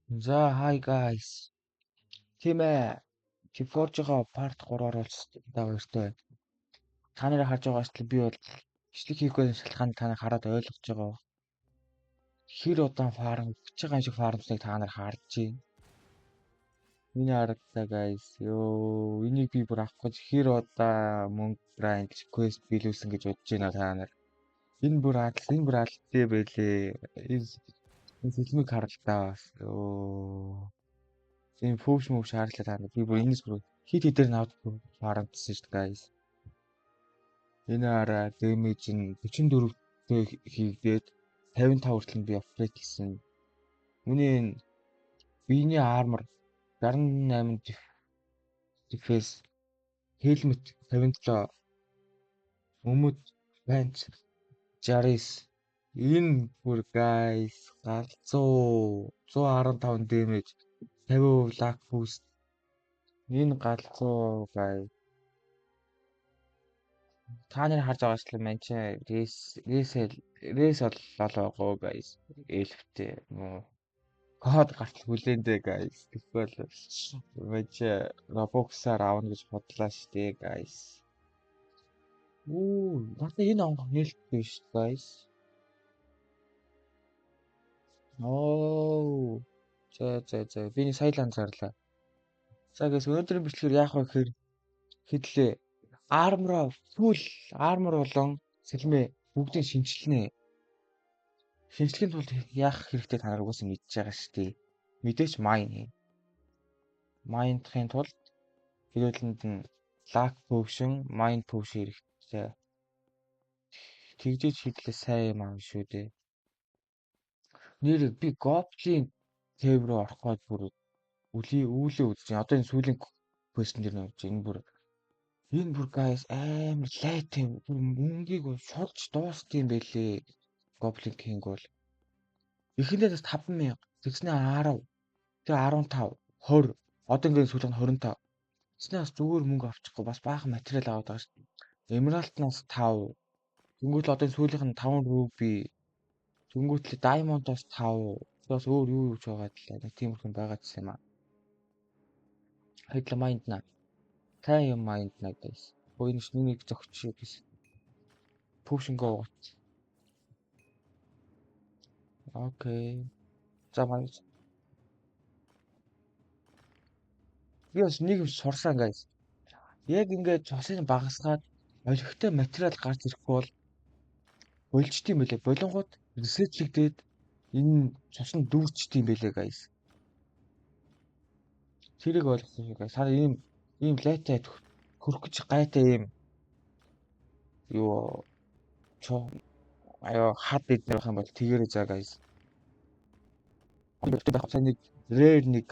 За, hi guys. Тийм ээ. Forge-ийн part 3 оролцсон баяртай. Та нарыг харж байгаас л би бол бичлэг хийх байсан шалтгаан та нар хараад ойлгож байгаа. Хэр удаан фарм хийж байгаа юм шиг фармсныг та нар харж байна. Миний харагдаа guys. Йоо, энийг би бүр авах гэж хэр удаа мөнгө grind quest биелүүлсэн гэж бодож байна та нар. Энэ бүр аль дээ байлээ. Энэ фильмийг харалтаа бас. Йоо. Тийм фүүш мөвш хаарлаа та нар. Би бүр энэс бүр хит хитээр навд фармдсан шүү дээ guys. Энэ араа дэмэж нь 44-тэй хийгдээд 55 хүртэл би апгрейд хийсэн. Миний энэ биений армор 68 defense helmet 57 өмд панч 69 энэ бүр guys галзуу 115 damage 50% luck boost энэ галзуу guys та нар харж байгаа ч юм чи рейс болоо guys эльфтэй нөө код гарт хүлээндээ guys тэгвэл мэж Roblox-аар авна гэж бодлоо штэ guys. Надад энэ онго нээлттэй ш guys. За би нэг саялан зарлаа. За guys өнөөдрийн бичлэгээр яах вэ гэхээр хэдлээ full armor болон сэлмээ бүгдийг шинжилнэ. Шинжлэхийн тулд яах хэрэгтэй та нар угаасаа мэдж байгаа шүү дээ. Мэдээч майндхийн тулд хэрэглэнд нь luck potion, mind potion хэрэгтэй. Тэгжиж хийлээ сайн юм аа шүү дээ. Нэр би гоблин тэв рүү орох гээд бүр үүлээ үзэж байна. Одоо энэ сүүлийн квестэн дээр нэ энэ бүр guys амар лайт юм. Мөнгийг шулж дуустсан байлээ. Гоблин кинг бол эхнээс 5,000 тэгснээ 10 тэгээ 15 20 одоо ингээд сүүлд нь 25 тэгснээс зүгээр мөнгө авчихгүй бас баахан материал аваад байгаа шүү дээ. Эмералтнаас 5 тэнгуүтэл одоо сүүлийнх нь 5 руби тэнгуүтэл даймондоос 5 бас өөр юу ч байгаа талаа нэг тиймэрхэн байгаа ч юм аа. Хэдл майнд на тай юм майнд на guys энэ нэг зөгч гэж пушинг гоот. Окей. За маань би бас нэг юм сурсан guys. Яг ингээд цусыг багасгаад олигтой материал гарч ирэхгүй бол болжт юм байлээ. Болонгууд ресетлэгдээд энэ цус нь дүүрчт юм байлээ guys. Тэрийг ойлгосон шүү guys. Сар ийм лайтай хөрөх гэж гайтай ийм юу хад идэх юм бол тэгэрэй заа guys. Бид байх сайн нэг rare нэг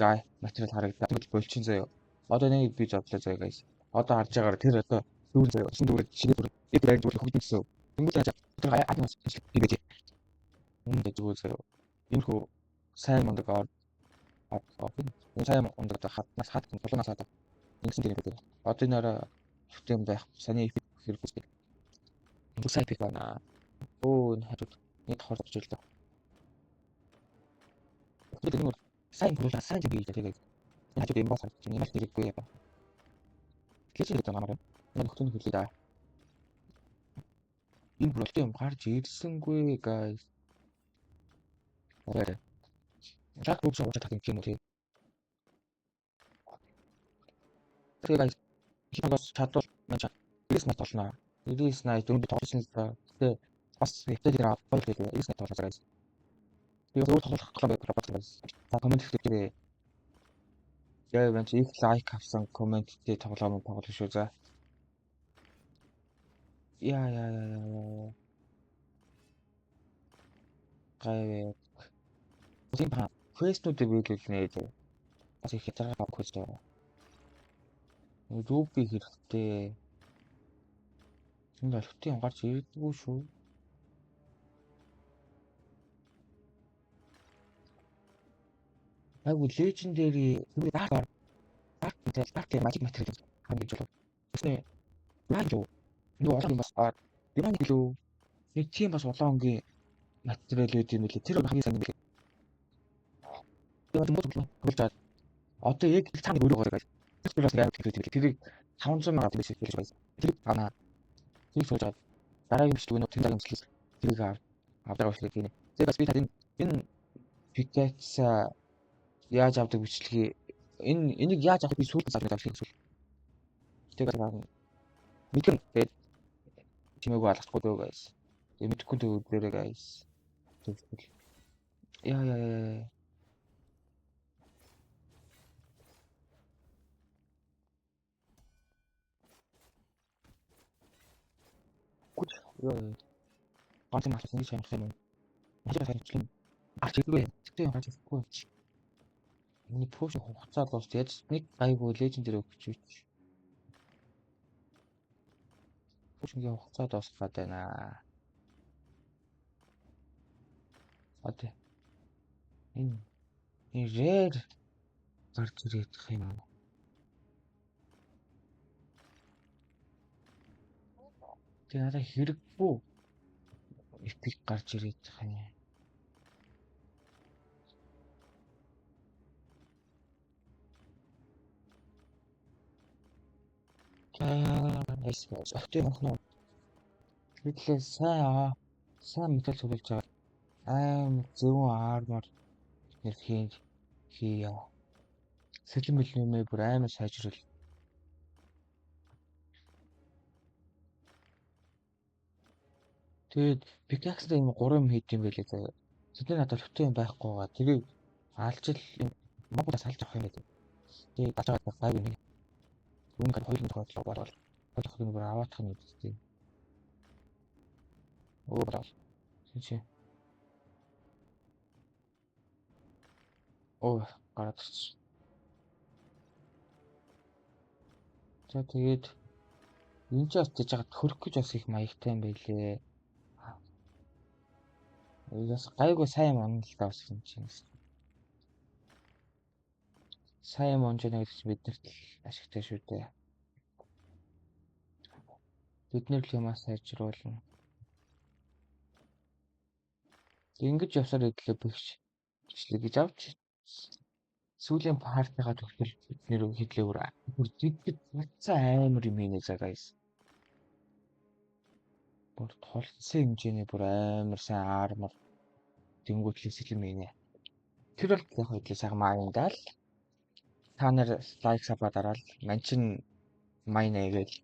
материал харагдаад тэгвэл болчин заяа. Одоо нэг би зодлоо заяа guys. Одоо харж байгаагаар тэр одоо дүүр заяа. Шинэ дүүр шинэ дүүр эпрэг дүүр хөгжсөн. Тэнгуүл яаж тэр адмаас би гэж. Үндэ зүгээр заяа. Энэ хөө сайн мундаг энэ сайн мундаг хатнаас толгоноос хатаа. Ингэсэн дээр байдаг. Одоо энэ араа хөтөм байх саний хэрэггүй. Бұл сайн пик байна. Энэ хажууд нэг хордож ил даа. Тэгээд энэ сайн бүлээ сайн гэж тэгээд энэ хажууд юм босоо чинь ямар хэрэггүй яа. Кэшээ гэдэг намаар энэ хөтөний хүлээ даа. Энэ бүрэлдэхүүн юм гарч ирсэнгүй guys. Арай. Яг бүгд сууж татах юм уу тий. Тэгээд guys хиногос чадвал мань ирээс мат болно. Ирээс найд өндөр тоглосон л да. Тэгээд бас хэвтэлээр авах гэдэг ирээс мат тоглож guys. Би өөр тоглох гэдэг бодлоо. За комент хийхдээ яа вэ чи их лайк авсан комменттэй тоглоом тоглох шүү за. Яа. Гай. Тийм ба. Quest-уудыг биелүүлнэ гэдэг. Бас их хязгаар авах гэж байна. Ruby хэрэгтэй. Энэ алхтын гарч ирдэггүй шүү. Айгу legendary dark magic material хангиж болов. Тэснэ яа юу олон бас яаны гэлөө нэг тийм бас улаан өнгийн материал үүд юм билээ. Тэр хамгийн сайн юм билээ. хөрж байгаа. Одоо яг цааны өөрөө гоё guys. Тэрээс яа гэдэг тэрийг 500,000 авах гэсэн хэлж байгаа. Тэр авна. Тэр сууж байгаа. Дараагийн бичлэг нь тэр дараагийн бичлэг тэрийг авдаг бичлэг гинэ. Тэгээд би тань энэ pickaxe яаж авдаг бичлэгийг энийг яаж авах би сүүлд зааж байгаа бичлэг. Тэгээд мэдэн тэгээд чимээгүй алгахгүй дөө guys. Тэгээд мэдэхгүй дөө guys. Яа. Ганц мас ингэж хийх юм. Яаж хийх арч ирэв. Тэгтээ яаж хийхгүй чи. Миний пуш хугацаа л яаж нэг гайгүй лежендэр өгч үуч. Пушингийн хугацаа дуусах гээд байна. Одоо энэ rare гарч ирэх юм. Тэгээ надад хэрэггүй epic гарч ирэх юм. Эсвэл ахтын охноо тэгэхээр сайн метал сүлж байгаа зөв армор нэр хийя. Сэлмэл нэмээ бүр амар сайжрал. Тэгээд pickaxe-тай юм 3 юм хийд юм байлээ заа. Тэдний надад хөтөн юм байхгүй байгаа. Тэрийг алж ил Монголоос алж авах юм байдаг. Тэгээд алж аваад гайгүй нэг. Үүнийг хоёулын тохиолдлоо барвал болох юм бүр аваадах нь үстэй. Брал. Чи. Гараад ирчих. За тэгээд энэ ч бас тийж жагаад хөрөх гэж бас их маягтай юм байлээ. Яс гайгүй сайн юм л да бас юм чинь. Сайн монжоо гэж биднэрт ашигтай шүү дээ. Бид нэр л юмас сайжруулна. Ингэж явсаар идлээ бигш. Бичлэг гэж авч. Сүүлийн партигаа төгсөл нэр хийдлээ бүр зэдгэд цацсан амар юмийнэ за guys. Бүр толцсон хэмжээний бүр амар сайн армор тэнгуүтлээс юмийнэ. Тэр бол яг хэвлээ сайхан майндаал. Та нар лайк сабаа дараал. Манчин майна гээл.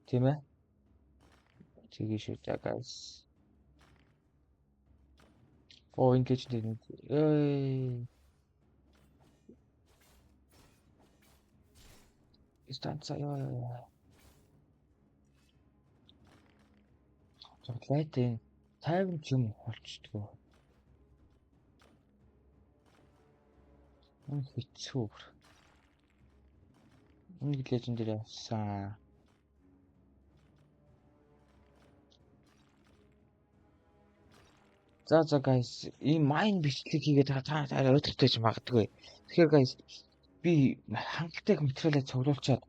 Тийм ээ. Чигээ шүү дээ guys. Ингэж дээ. Станция яа. Зоглоодын 50 юм болчдгоо. Хэцүү. Нэг лежендэр явсан. За guys, ийм майн бичлэг хийгээд та ойлгохтой ч магадгүй. Тэгэхээр guys, би хангалттай материалаа цуглуулчаад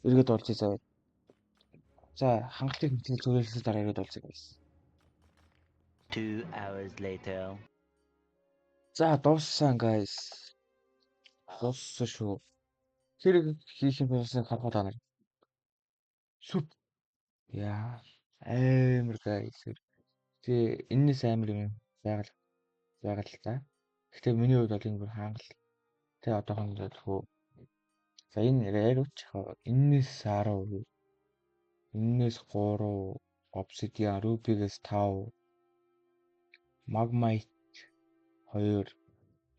эргээд олж заа. За, хангалттай материал цуглуулсаар дараа эргээд олж guys. 2 hours later. За, дууссан guys. Дууссан шүү. Хэрэг хийх юм байсан харахад байна. Сүп. Яа. Амар guys. Тэгээ энэс амар юм байгаль л та. Гэхдээ миний хувьд бол энэ бүр хангал. Тэгээ одоохондоо тхүү. За энэ рэрүүч энэс 10, энэс 3, obsidian, ruby-гээс 5, magmite 2.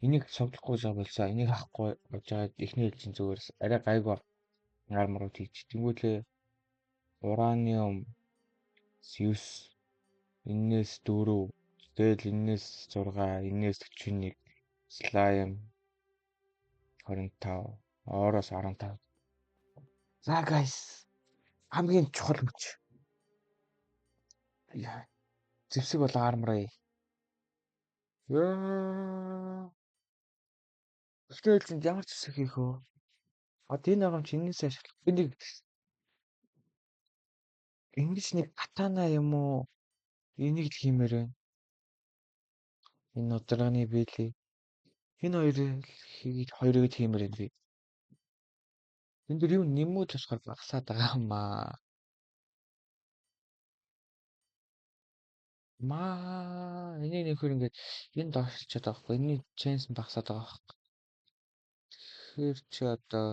Энийг цуглахгүй жаа болсаа. Энийг авахгүй болж байгаа эхний хэлжин зүгээр арай гайгүй арморууд хийж. Тэнгүүлээ uranium 9, энэс 4, тэгэл энэс 6, энэс 41, slime 25, ороос 15. За guys, хамгийн чухал мөч. Яа. Зэвсэг бол арморыг. Яа. Эхлээд ямар зэвсэг хийх вэ? Одоо энэ агам чи энэс ашиглах. Би нэг ингэж нэг катана юм уу? Энийг л хиймээр байна. Энэ ударганы биелий. Энэ хоёрыг тиймэр энэ би. Энэ дэр юу нэмүүд болохоор багасаад байгаа юм аа. Энийг нөхөр ингээд энэ доошлчиход байгаа байхгүй. Энийн chance нь багасаад байгаа байхгүй. Тэгэхээр чи одоо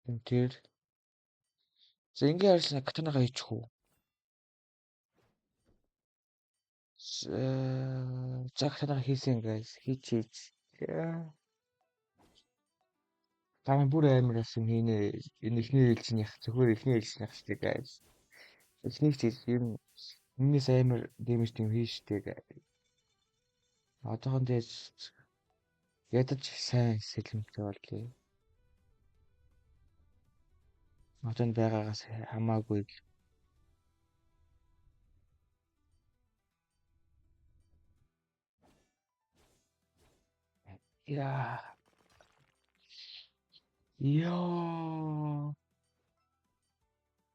энэ тэр за ингээ харьцаа катанагаа хийчих үү? За катанагаа хийсэн guys. Хийчихээ. Дараа бүр амар юм хийнэ. Энэ ихний ээлжнийх зөвхөн ихний ээлжнийх шүү дээ guys. Эхнийг чи ер нь энэс амар дэмэж тийм хийн шүү дээ. Одоохон дээс ядаж сайн сэлэмтэй болъё. Одоо байгаагаас хамаагүй л. Яа. Ёо.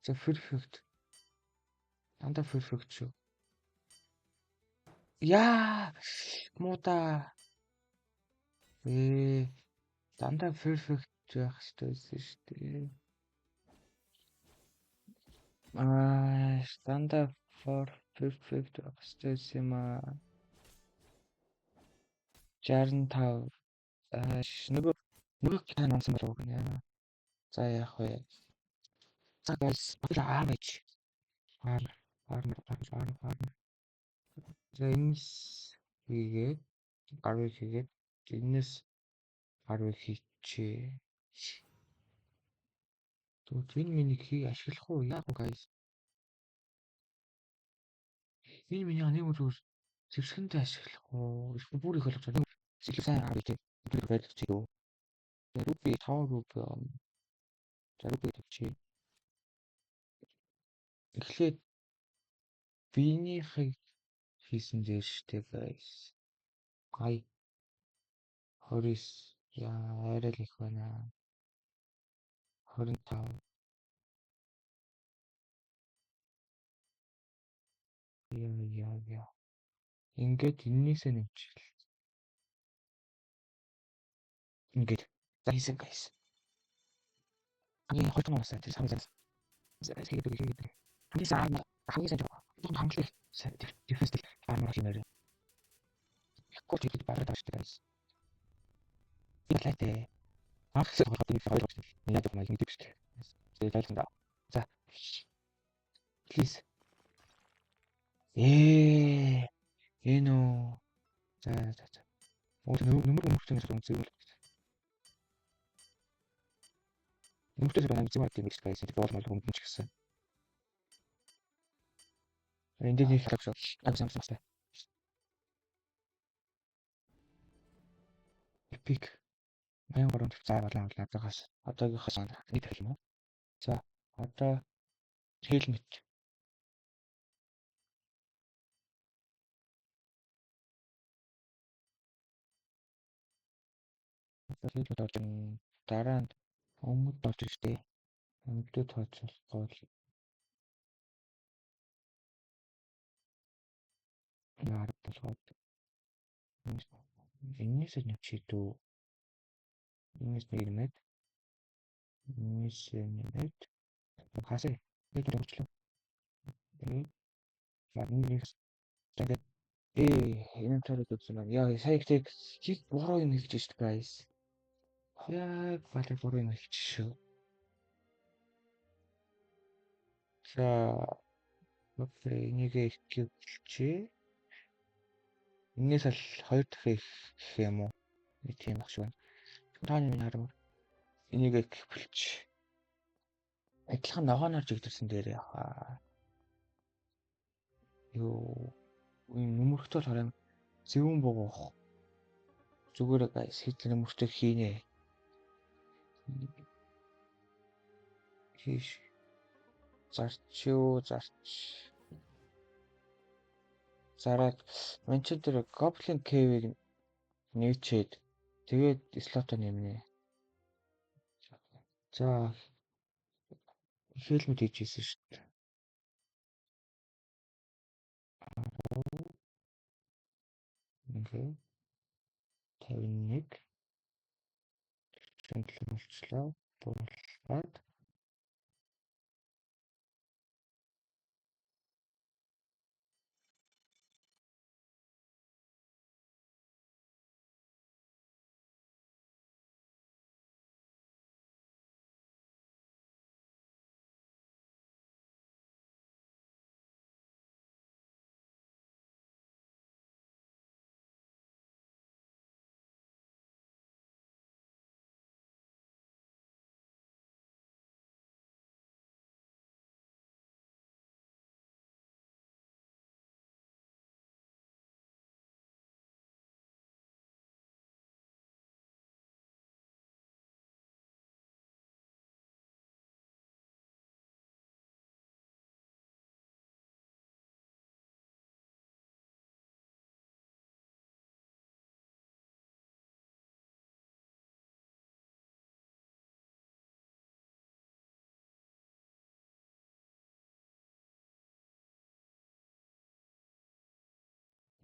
За perfect. Анда perfect шүү. Яа. Муута. Дандаа perfect байх хэрэгтэй шүү дээ. Дандаа for perfect байх хэрэгтэй юм аа. 65. Нөгөө кан онсон болов гэнэ. За яах вэ? За guys, аач. Аар. За энэс хийгээд гарыг хийгээд энэс гарыг хийчихээ. Тэгвэл энэ миний ашиглах уу? Яах вэ guys? Энэ миний нэг үгээр зэвсгэндээ ашиглах уу? Эсвэл бүр их болгож нэг зэвсгэн авъя гэх юм байдаг ч юу? Рупи 5 рупи. За рупи тавьчих. Эхлээд биенийхийг хийсэн дээр штэ guys. 29 арай л их байна. 25. Яа. Ингээд энээсээ нэмчихэл. Ингээд за хийсэн guys. Хамгийн хурдан уусаа тэр самсан. Тэгээд хамгийн сайн хамгийн сайн дефенс армор хиймээр. Гол хэлээд бараад байгаа шүү guys. Илээтэй. Ахсаа хатны хоёр гэж. Яг юм ийм дэвш. Тэгээд тайлхнаа. За. Please. Энэ үү. За. Нөмөр өмөртөөс үнцэг. Өмөртөөс байна гэж юм guys. Тэгээд бол өмөрч гисэн. Энд нэг хэлэх шүү. Агсамстай. Epic. Баян гурван зай болон ладагаас одоогийнхоос нэг тал юм уу? За одоо helmet. Helmet орж дараа нь өмд орж штэ. Өмдөд тооцоолохгүй л яар болгоод энэс нэвчээ дүү. Энэс нэрмэд. Хасаа нэг дөрвчлээ. Нэг тэгээд энэ төрөд үзсэн байна. Яа сая ихтэй хийг буруу юм хийж штэ guys. Яг балай буруу юм хийж шүү. За энийг их гэлчээ. Энээс л 2 дахин их гэх юм уу? Нэг тийм баг шүү. Тааны минь харамг. Энийг их бэлч. Адилхан ногооноор жигдэрсэн дээр яхаа. Юу энэ нүмерхтэй харам зэвүүн богоох. Зүгээр guys хитлэн нүмерхтэй хийнэ. Хийш. Зараад манчи дээр Goblin Cave-ийг нээчээд тэгээд слотоо нэмнэ. За helmet хийжсэн шүү дээ. ингээ 51 47 болчлоо. Буурлаад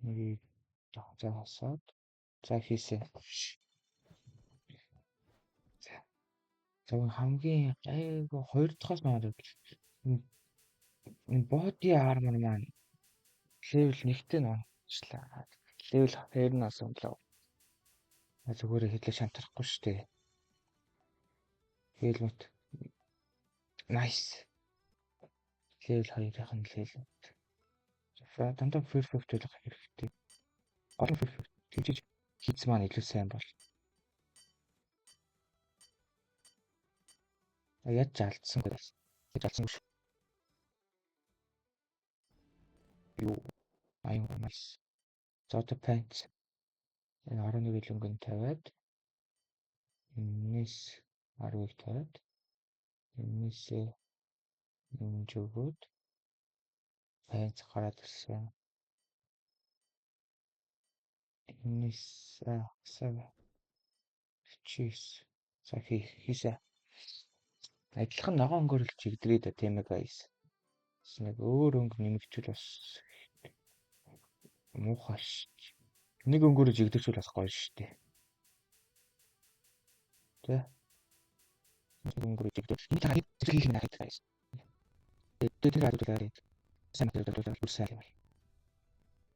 нэг за хасаад за хийсэн. За хамгийн айгу 2 дахь магадгүй энэ боди армор маань левел 1-тэй нууцлаа. Левел 2 нас өнлөө. Зүгээр хэлээ шантарахгүй шүү дээ. Хэлмэт. Nice. Левел 2-ын левел. За дандаа perfect болох хэрэгтэй. Гол нь perfect тэгж хийц маань илүү сайн бол. Яаж алдсан гэж. Яаж алдсан шүү. Юу аюу nice. Зоото pants. Энэ 11 илүүнгийн тавиад энэс 10-ыг тавиад энэсээ нэмж өгөөд pants гараад ирсэн. Энэс чис за хийсэн. Адилхан ногоон өнгөрөлж чигдрээ да тийм ээ guys. Нэг өөр өнгө нэмэгчүүл бас муухай ш. Нэг өнгөрөж игдэрчүүл бас гоё штэ. Тэ. Нэг өнгөрөж игдэрч. Энэ таа зэргийг нахад guys. Тэр хадуулаад сайн мэдээлэл үлсээ юм.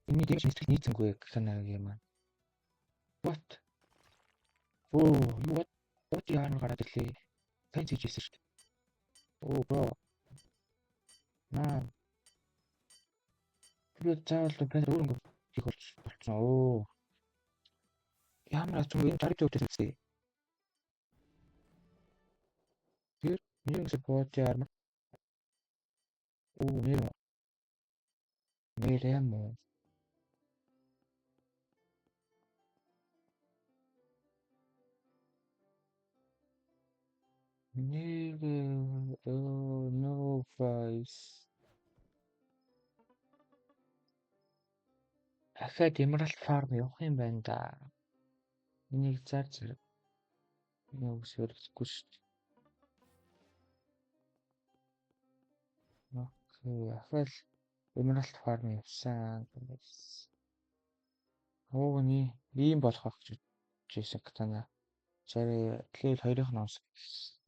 Миний дэмж нийцэнгүй канаа юм аа. What? Oh, what яарн гараад ирлээ. Сайн хийжсэн шүү дээ. Oh bro. Тэр заавал пен өөр өнгө хийх болцсон. Оо. Ямар ч юм энэ тарих төвтэй хэлсэн. Тэр нэг support яарн. Oh, нэрэмэ. Oh no guys. Ахад Emerald Farm явах юм байна да. Энийг зар зэрэг. Нэг өсөрлөхгүй шүү дээ. Окей, ахад Emerald Farm явсан. Уугны ийм болох ах гэж жийсэн катана. Царай тэгэл 2-ын номс.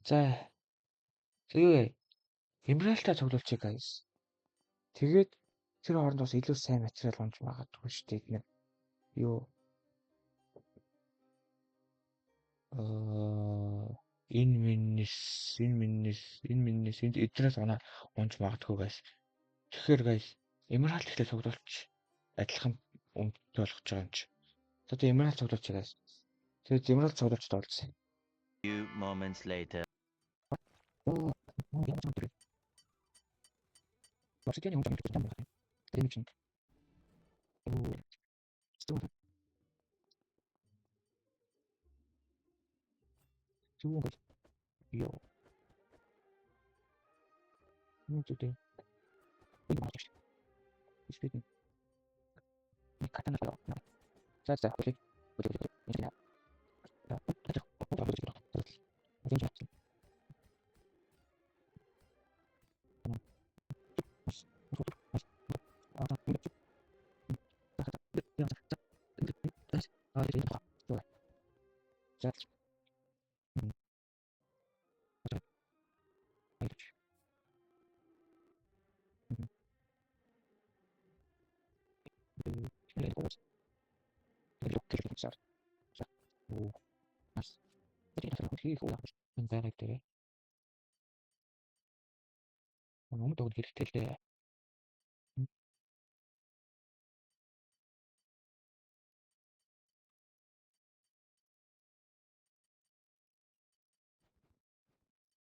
За. Тэгээ Emerald-а цуглуулчих guys. Тэгээд тэр хооронд бас илүү сайн материал унж магадгүй шүү дээ. Нэг юу энэ миннес эдрээс оноо унж магадгүй guys. Тэгэхээр guys Emerald ихтэй цуглуулчих. Адилхан өмдөлт болгож байгаа юм чи. Одоо Emerald цуглуулчих guys. Тэгээд Emerald цуглуулчихад олцсон. Few moments later. Obsidian yung gamit ko sa damo natin. Damaging. Stone. Guys. Yo. Today. Uy, mga gosh. Speaking. May katana pala. Sa. Okay. Hindi na. 이제 봐. 좋아. 자. 맞아. 아이고. 이거 이렇게 좀 자. 자. 오. 나이스. 이제 이거 올라가. 근데 이때 너무 또 이렇게 될 때.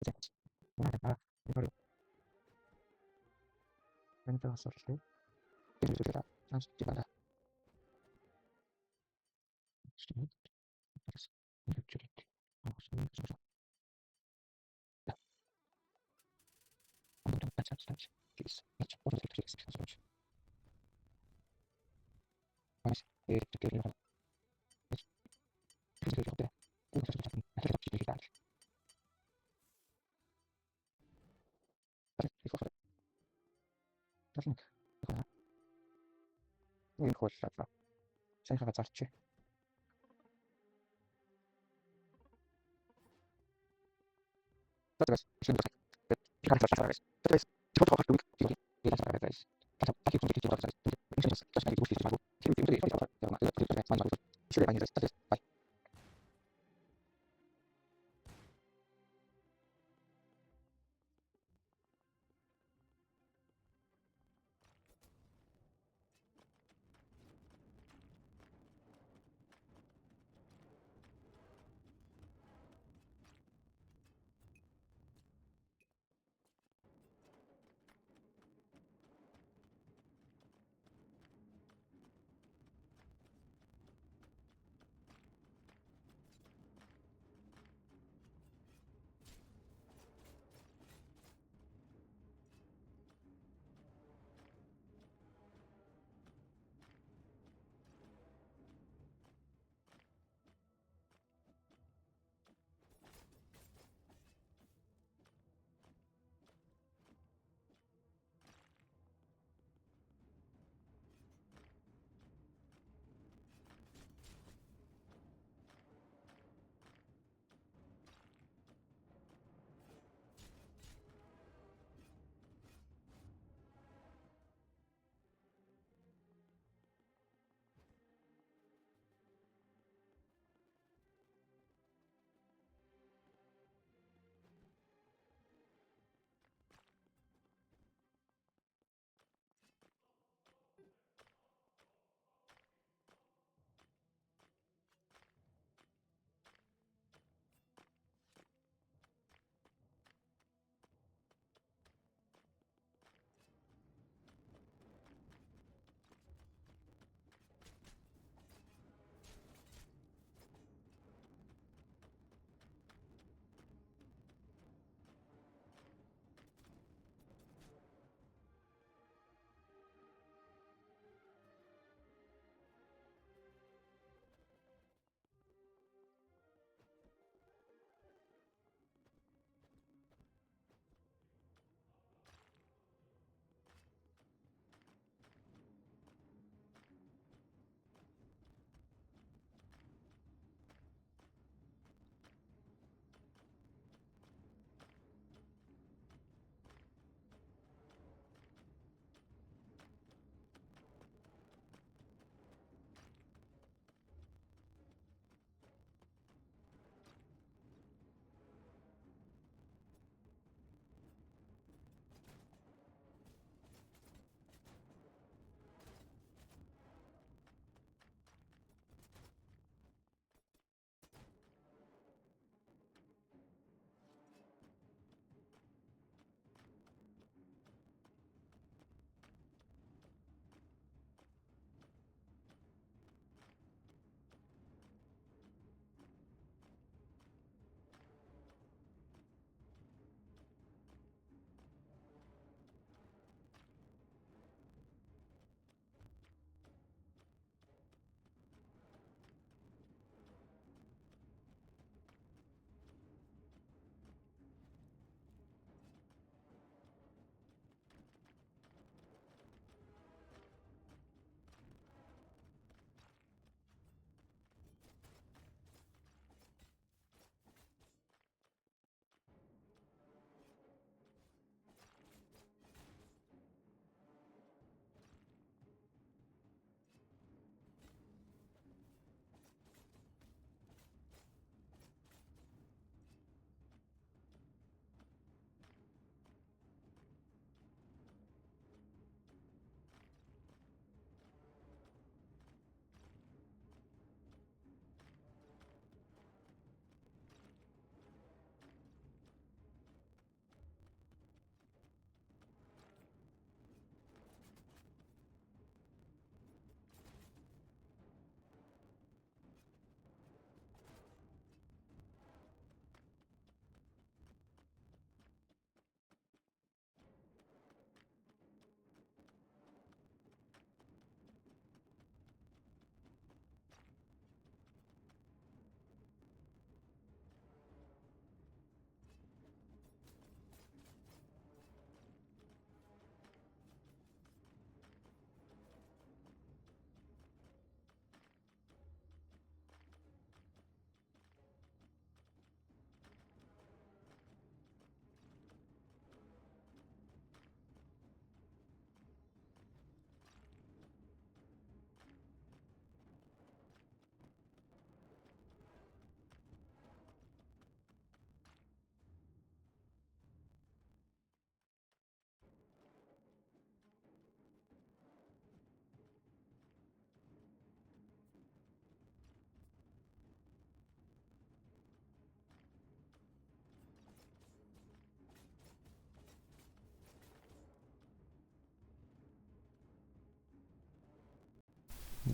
이제 아, 이거를 왼쪽 서치. 이쪽에다 다시 찍어라. 지금 알겠어. 이쪽에. 지금 좀 한번 같이 합시다. 있어. 맞죠? 어디 이렇게 있어. 그렇지. 맞아. 이렇게 되는 거. 그래서 이렇게 그래서 좀 이렇게 되게 다. 이거 무슨 이거 있었어. 생각가 작지. 그래서 지금 비가 났어. 그래서 저거 갖고 여기 내가 살아야 돼. 다시 다시 좀 이렇게 돌아가자. 무슨 다시 다시 이거 보시지 말고 지금 이렇게 이렇게 살아. 내가 그렇게 많이 말고 시대 많이 됐어. 바이.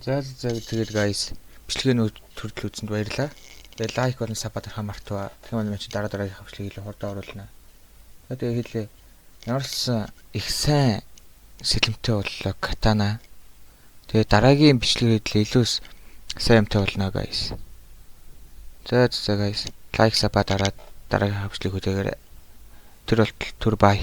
За тэгээд guys бичлэгийн төрөл үзсэнд баярлалаа. Тэгээд лайк болон сабад харахаа мартаваа. Тэгэхээр манай чи дараагийнхаа бичлэгийг илүү хурдан оруулна. Тэгээд хэлээ. Ямар ч их сайн сэлэмтэй боллоо катана. Тэгээд дараагийн бичлэгээд л илүү сайн юмтай болно guys. За guys лайк сабад дараад дараагийн бичлэг үзээрэй. Тэр бол түр бай.